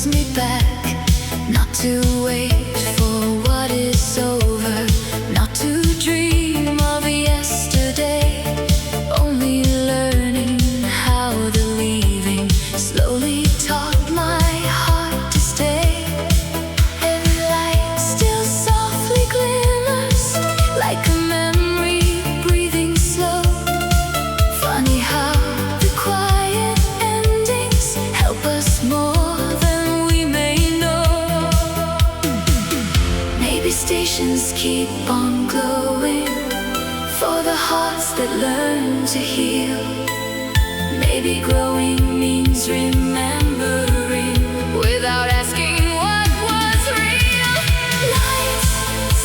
pulls me back, not to wait for what is over, not to dream of yesterday, only learning how the leaving slowly taught my heart to stay. Every light still softly glimmers, like a memory breathing slow. Funny how the quiet endings help us more than we may know. Maybe stations keep on glowing for the hearts that learn to heal. Maybe growing means remembering without asking what was real. Lights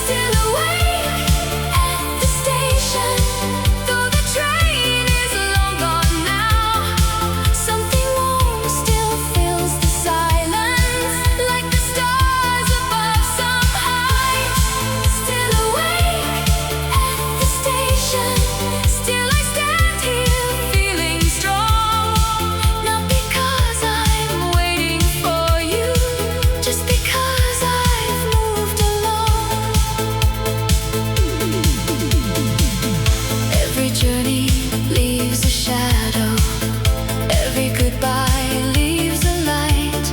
still awake at the station, though the train is long gone now. Something warm still fills the silence, like the stars above some heights. Still awake at the station, still I stand here feeling strong. Not because I'm waiting for you, just because I've moved along. Every journey leaves a shadow, every goodbye leaves a light.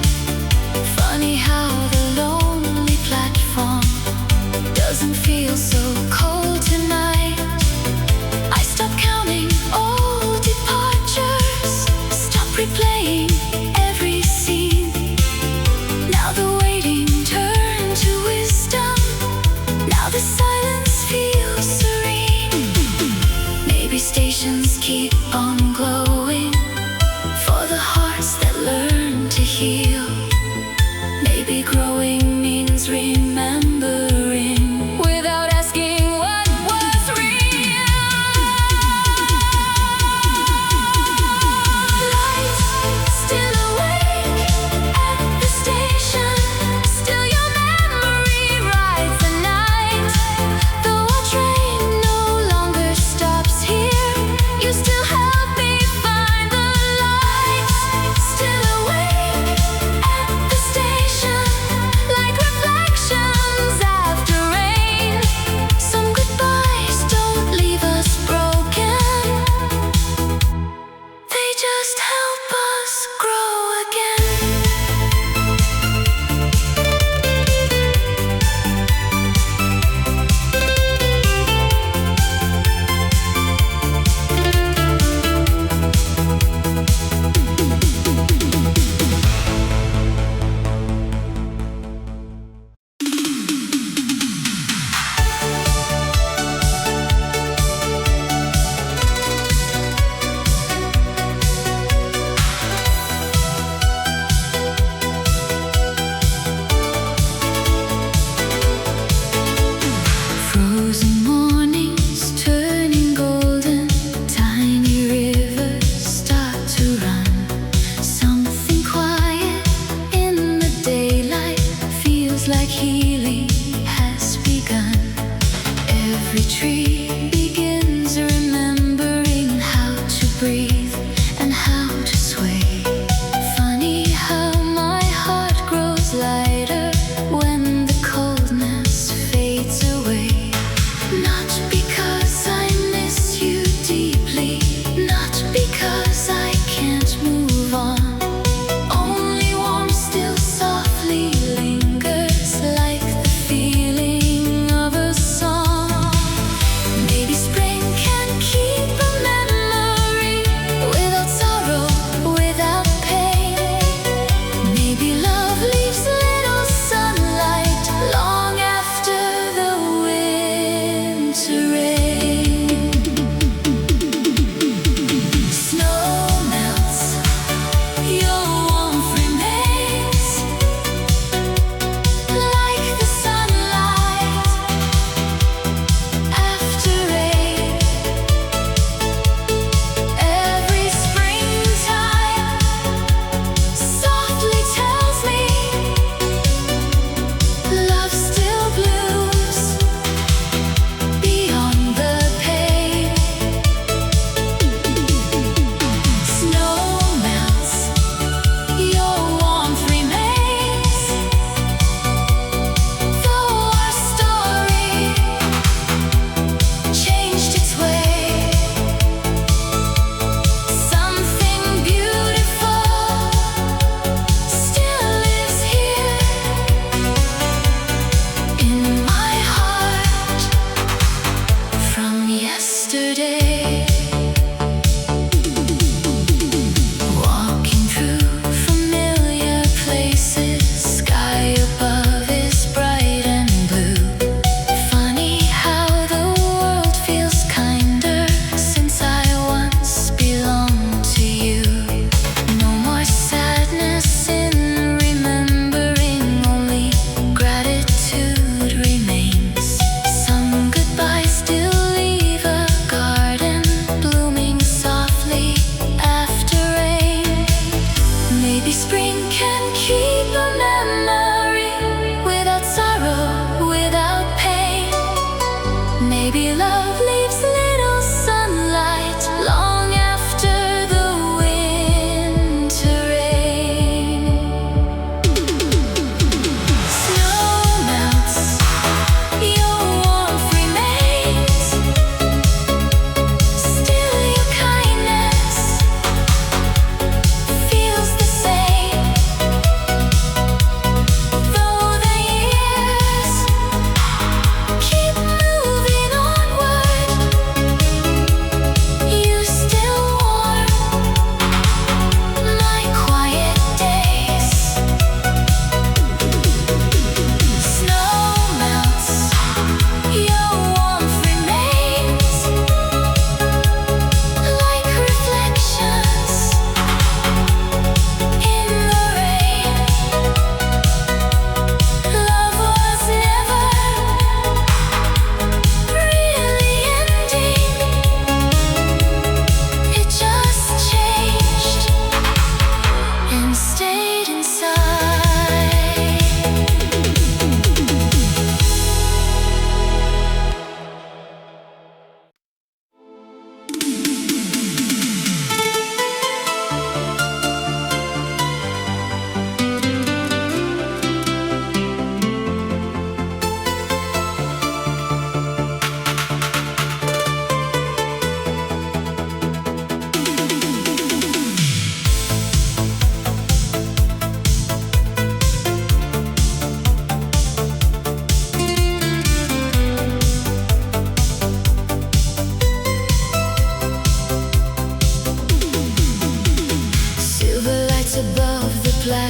Funny how the lonely platform doesn't feel so cold tonight. I stop counting all departures, stop replaying every scene. Now the waiting turned to wisdom, now the silence feels serene. Maybe stations keep on glowing for the hearts that learn to heal. Maybe growing means remembering without asking what was real. Lights still awake at the station, still your memory rides the night. Though our train no longer stops here, you still help me find the light. Still awake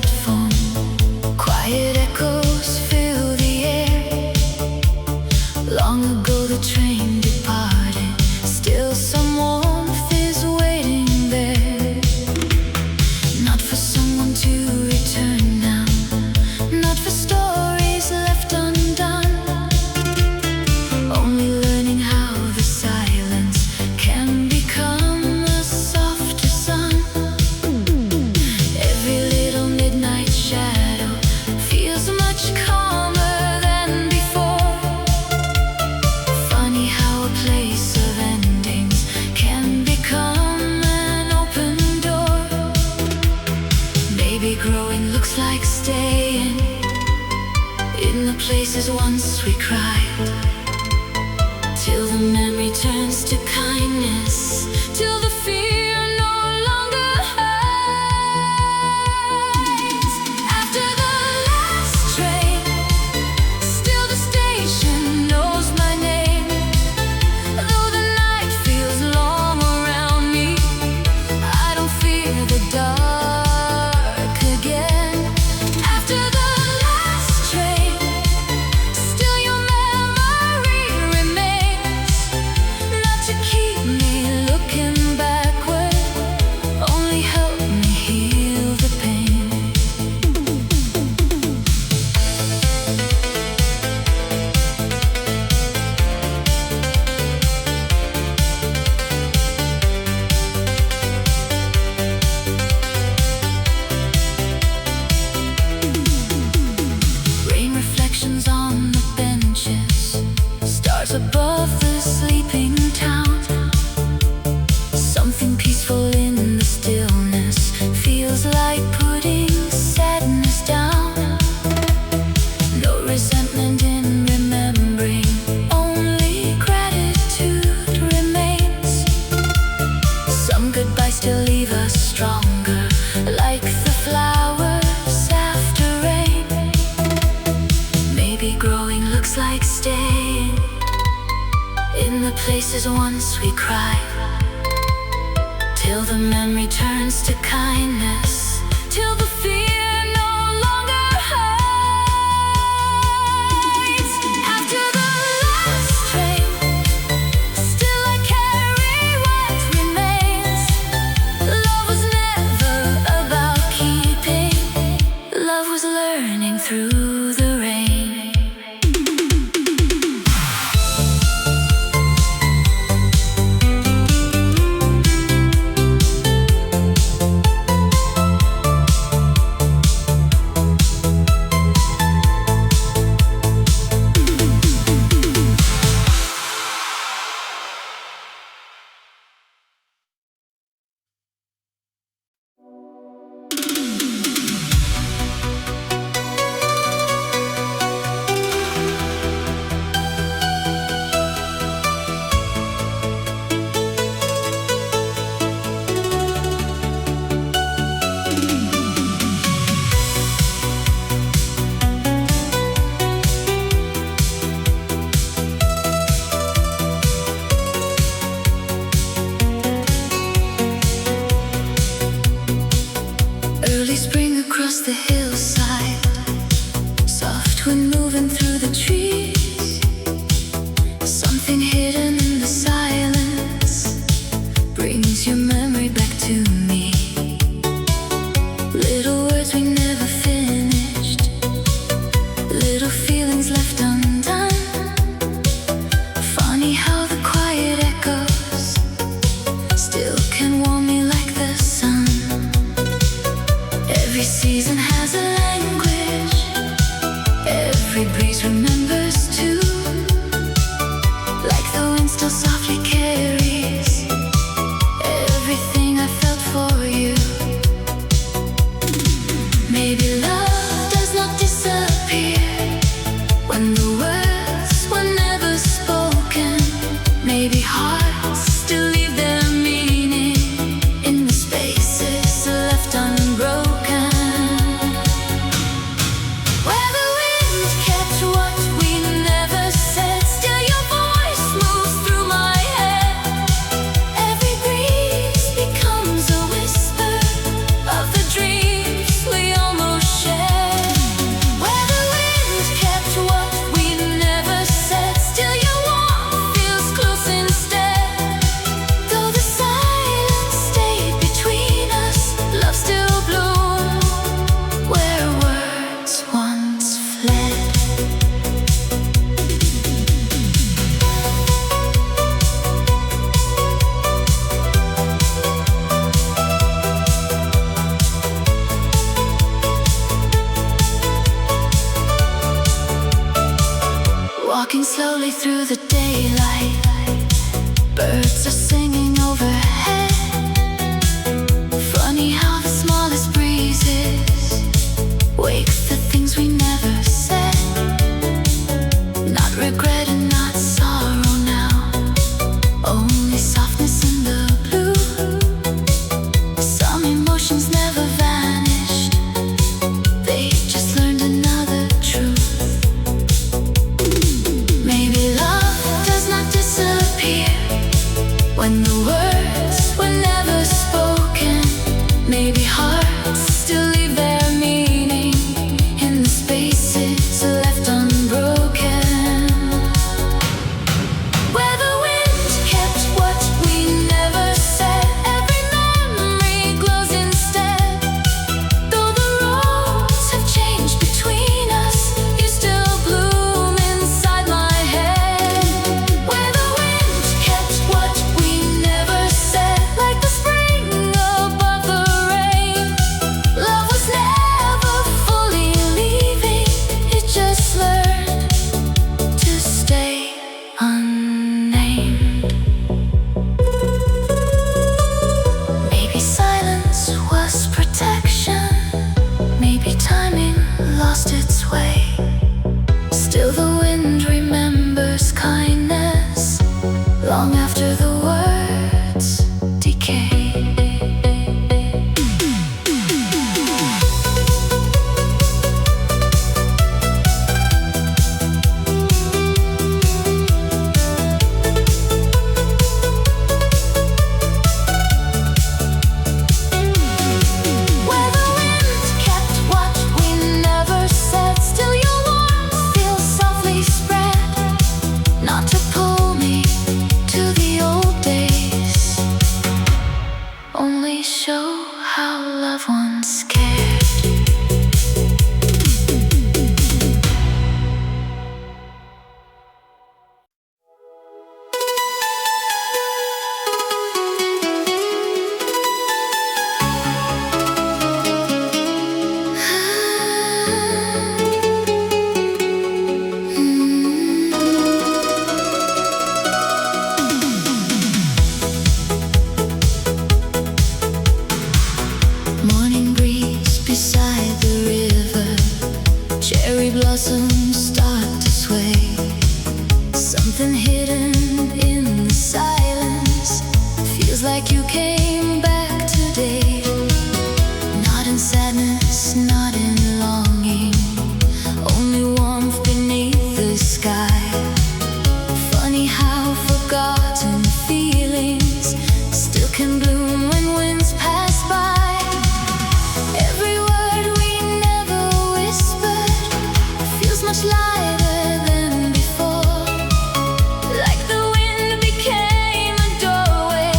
platform. Quiet echoes fill the air. Long ago the train departed, still some warmth is waiting there. Not for someone to return now, not for stories left undone. Only learning how the silence can become a softer sun. Every little midnight shadow feels much calmer than before. Funny how a place of endings can become an open door. Maybe growing looks like staying in the places once we cried, till the memory turns to kindness, till the fear no longer hides. After the last train, still the station knows my name. Though the night feels long around me, I don't fear the dark again. After the last train, still your memory remains. Not to keep me looking backward, only help me heal the pain. Rain reflections on the benches, stars above the sleeping town. Something peaceful in the stillness feels like putting sadness down. No resentment in remembering, only gratitude remains. Some goodbyes still leave us stronger, like the flowers after rain. Maybe growing looks like staying in the places once we cried, till the memory turns to kindness, till the fear no longer hides. After the last train, still I carry what remains. Love was never about keeping, love was learning through the rain. Early spring across the hillside, soft wind moving through the trees. Something hidden in the silence brings your memory back to me. Little words we never finished, little feelings left undone. Funny how the quiet echoes still can warm me like the sun. Every season has a language, every breeze remembers too. Like the wind still softly carries everything I felt for you. Maybe love does not disappear when the words were never spoken. Maybe hearts still leave their meaning in the spaces left unbroken. Where the wind kept what we never said, still your voice moves through my head. Every breeze becomes a whisper of the dreams we almost Walking slowly through the daylight, birds are singing overhead. Funny how the smallest breezes wake the things we never said. Not regret and not sorrow now, only softness in the blue. Some emotions never vanished, they just learned another truth. Maybe love does not disappear when the words were never spoken. Maybe hearts still leave their meaning in the spaces left unbroken, where the wind kept what we never said. Every memory glows instead. Though the roads have changed between us, you still bloom inside my head. Where the wind kept what we never said, like the spring above the rain. Love was never fully leaving, it just learned to stay unnamed. Maybe silence was protection, maybe timing lost its way. Still the wind remembers kindness long after the words decay. Where the wind kept what we never said, still your warmth feels softly spread. Not to pull me to the old days, only show how love once cared. Morning breeze beside the river, cherry blossoms start to sway. Something hidden in the silence feels like you came back today. Not in sadness, not in longing, only warmth beneath the sky. Funny how forgotten feelings still can bloom when winds pass by. Every word we never whispered feels much lighter than before. Like the wind became a doorway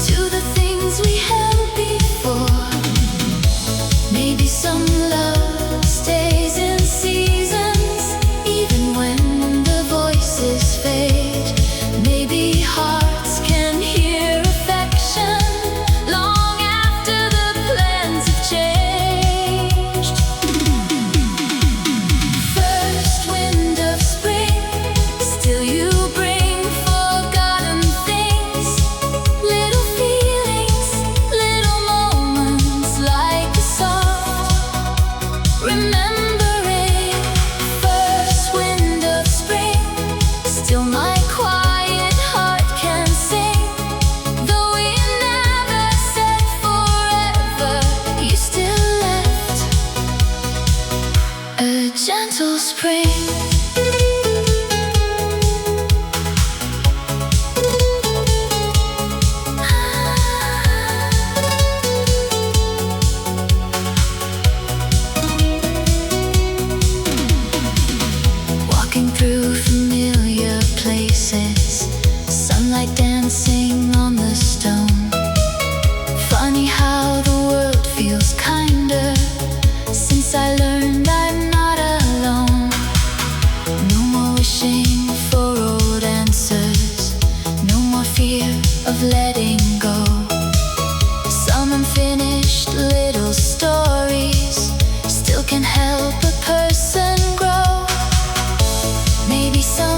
to the things we held before. Maybe some love stays in seasons, even when the voices fade. Maybe hearts can hear affection long after the plans have changed. First wind of spring, still you bring forgotten things. Little feelings, little moments like a soft remembering. First wind of spring, still my quiet heart can sing. Though we never said forever, you still left a gentle spring. Walking through familiar places, sunlight dancing on the stone. Funny how the world feels kinder since I learned I'm not alone. No more wishing for old answers, no more fear of letting go. Some unfinished little stories still can help a person grow. Maybe some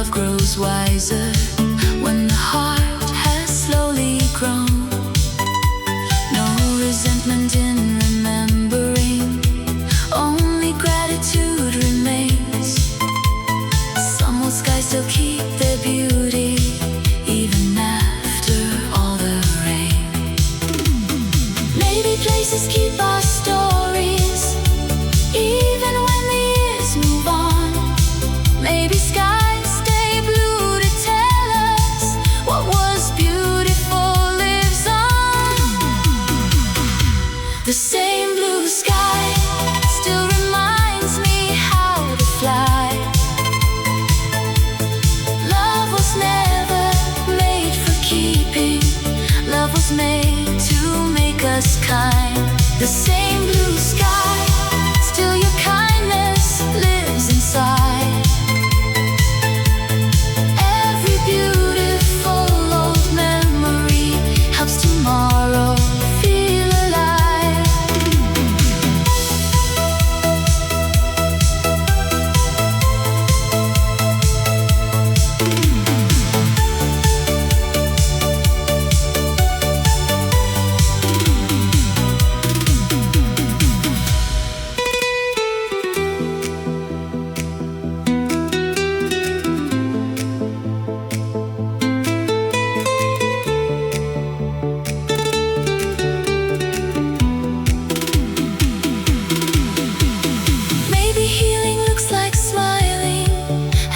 love grows wiser, when the heart has slowly grown. No resentment in remembering, only gratitude remains. Some old skies still keep their beauty, even after all the rain. Maybe places keep our stories, even when the years move on. Maybe skies stay blue to tell us what was beautiful lives on. The same blue sky still reminds me how to fly. Love was never made for keeping, love was made to make us kind. The same blue sky, still your kindness lives inside. Every beautiful old memory helps tomorrow feel alive. Maybe healing looks like smiling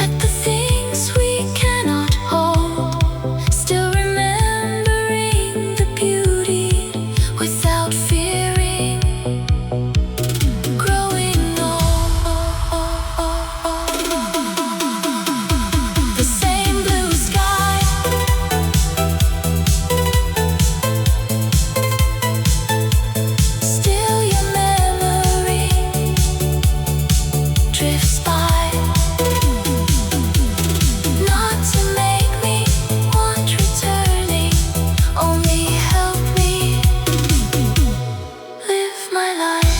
at the things we cannot hold, still remembering the beauty without fearing growing old. The same blue sky, still your memory drifts by. Not to make me want returning, only help me live my life.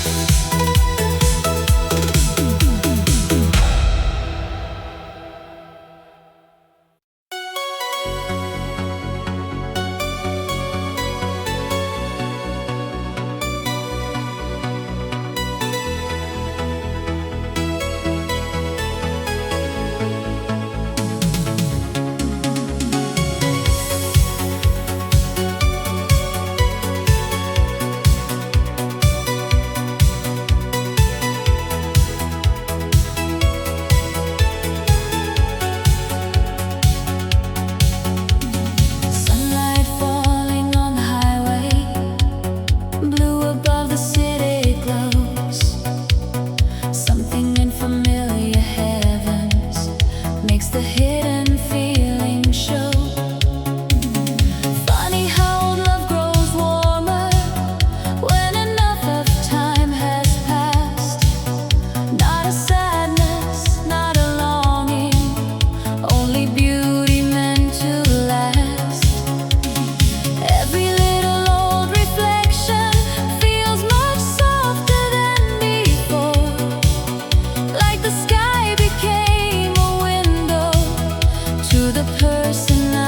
Sunlight falling on the highway, blue above the city glows. Something in familiar heavens makes the hidden feeling show. Funny how old love grows warmer when enough of time has passed. Not a sadness, not a longing, only beauty meant to last. Every little old reflection feels much softer than before, like the sky became a window to the person I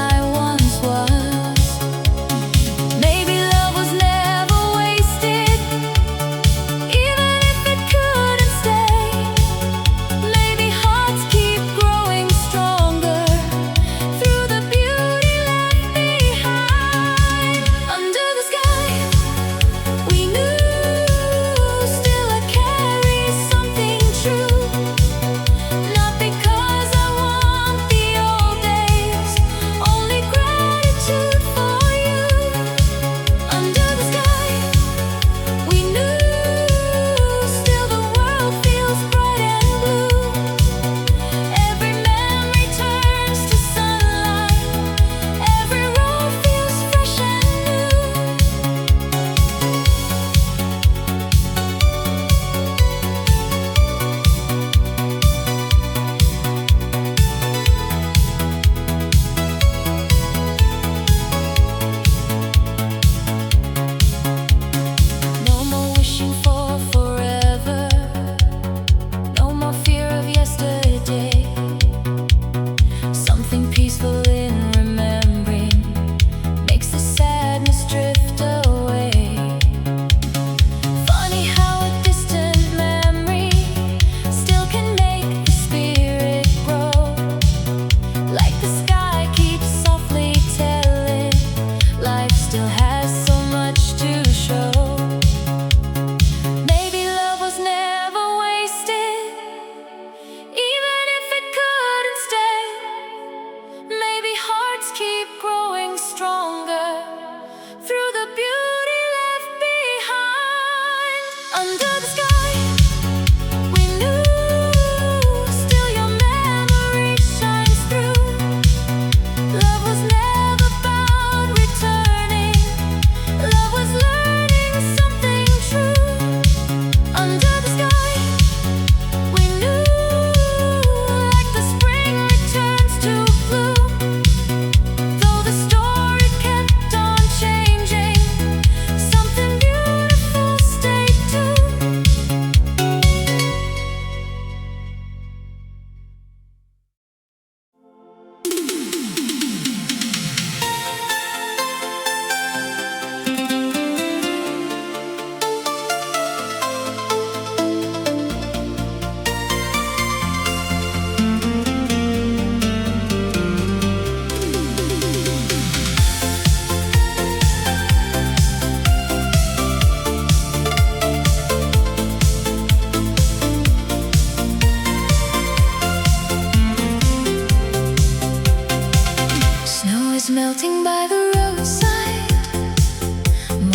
melting by the roadside.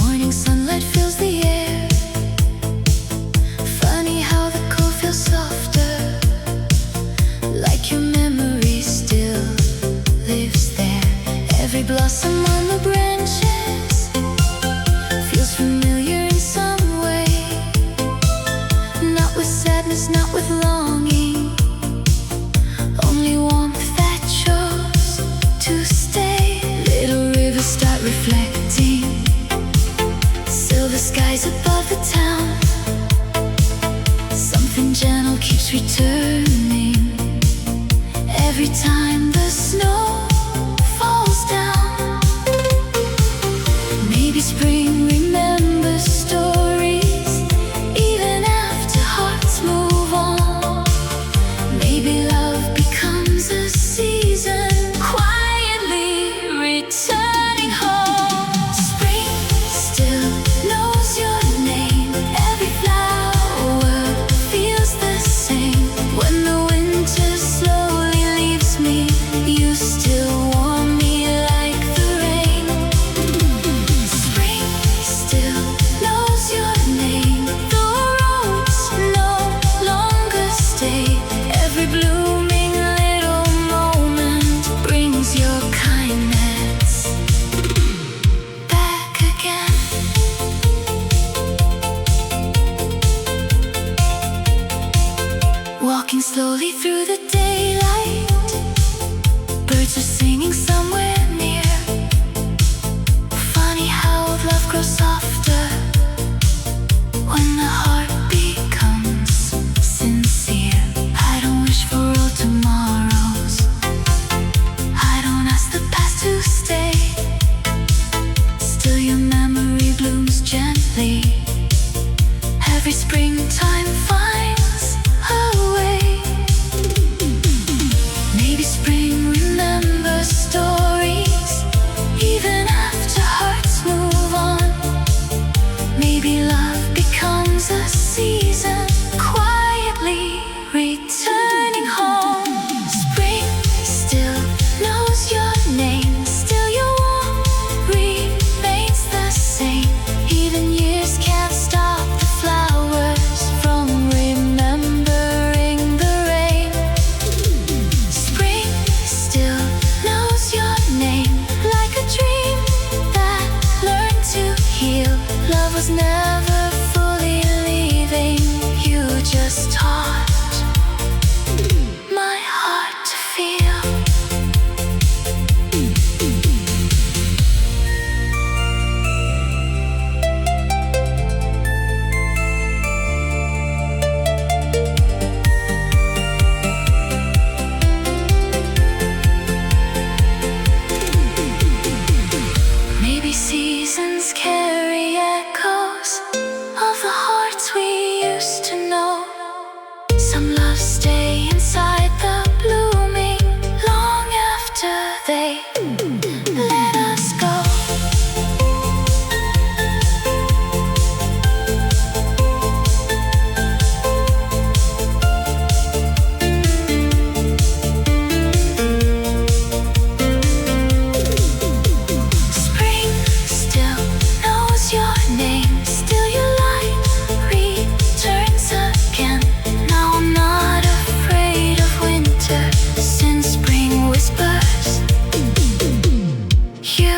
Morning sunlight fills the air. Funny how the cold feels softer, like your memory still lives there. Every blossom on the branches feels familiar in some way. Not with sadness, not with longing, only warmth that chose to stay. Little rivers start reflecting, silver skies above the town. Something gentle keeps returning every time the snow falls down. Maybe spring remembers stories even after hearts move on. Maybe love becomes a season, quietly returning home. Spring still knows your name. Every flower feels the same. When the winter slowly leaves me, you still warm me like the rain. Spring still knows your name. The roads no longer stay. Every blooming little moment brings your kindness back again. Walking slowly through the daylight, birds are singing somewhere near. Funny how love grows softer when the heart becomes sincere. I don't wish for all tomorrows, I don't ask the past to stay. Still your memory blooms gently. Every springtime finds a way. Maybe spring remembers stories even after hearts move on. Maybe love becomes a season, quietly returning home. Spring still knows your name. Still your warmth remains the same. Even years can't stop the flowers from remembering the rain. Spring still knows your name, like a dream that learned to heal. Love was never fully leaving, you just taught my heart to feel. Maybe seasons carry echoes of the hearts we used to know. Some loves stay inside the blooming long after they let us go. Spring still knows your name. Still your light returns again. Now I'm not afraid of winter, since spring whispers, you